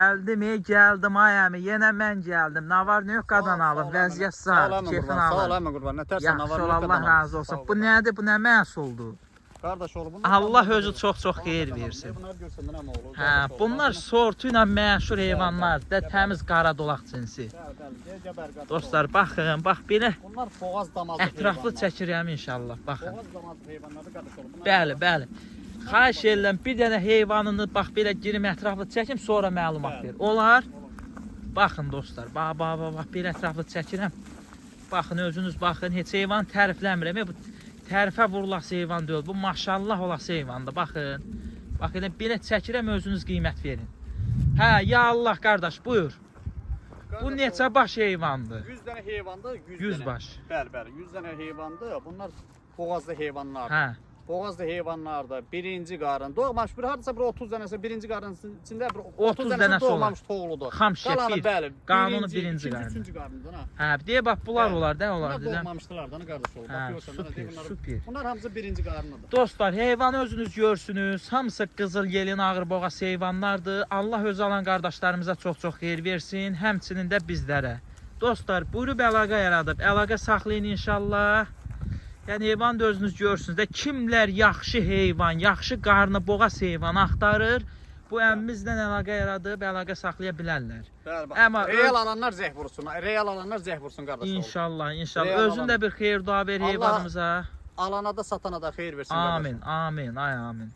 Geldim ay əmi, yenə mən gəldim. Nə var, nə yox qadan alıb, vəziyyət sağ, keyfin alıb. Sağ olma qurban, nə tərsən, nə var, Yaxşı ol, nə Allah qadan razı olsun. Bu nədir, bu nə məhsuldur? Qardaş oğlu, bunlar... Allah özü çox-çox xeyir versin. Bunlar görsəndə nə olur? Hə, bunlar sortu ilə məşhur heyvanlar, da təmiz qara dolaq cinsi. Dostlar, baxın, bax belə Bunlar boğaz damazlı ətraflı çəkirəm inşallah, baxın. Boğaz damazlı heyvanları qardaş oğlu. Bəli, bəli. Xahiş edirəm, bir dənə heyvanını bax belə girim ətraflı çəkim, sonra məlumat ver. Olar? Baxın dostlar, bax bir ətraflı çəkirəm. Baxın, özünüz baxın, heç heyvan tərifləmirəm. Bu tərifə vurulası heyvan deyil, bu maşallah olası heyvandır, baxın. Bax, elə belə çəkirəm, özünüz qiymət verin. Hə, ya Allah qardaş, buyur. Bu neçə baş heyvandır? 100 dənə heyvandır, 100 baş. Bəli, 100 dənə heyvandır. Bunlar boğazlı heyvanlardır. Hə. Boğazlı heyvanlarda birinci qarın doğmamış, bir hardasa bir 30 dənəsə birinci qarın içində 30 30 dənəsi dənəsə doğmamış toğludur. Xam şəkil, bəli, qanunu birinci qarın. qarın. Üçüncü qarındır ha. Hə, deyə bax bunlar olar da, olar Bunlar dedim. doğmamışdılar da qardaş oğlu. Hə, Bax görsən, süper. bunlar hamısı birinci qarınıdır. Dostlar, heyvanı özünüz görsünüz. Hamısı qızıl yelin ağır boğaz heyvanlardır. Allah öz alan qardaşlarımıza çox-çox xeyir versin, həmçinin də bizlərə. Dostlar, buyurub əlaqə yaradıb, əlaqə saxlayın inşallah. Yəni heyvan da özünüz görürsünüz də, kimlər yaxşı heyvan, yaxşı qarnı boğaz heyvan axtarır, bu əmmimizlə əlaqə yaradıb, əlaqə saxlaya bilərlər. Bəli, bax. Amma real alanlar zəh vursun, real alanlar zəh vursun qardaş oğlu. İnşallah, inşallah. Real Özün də bir xeyir dua ver heyvanımıza. Alana da satana da xeyir versin Amin, qardaş. amin, ay amin.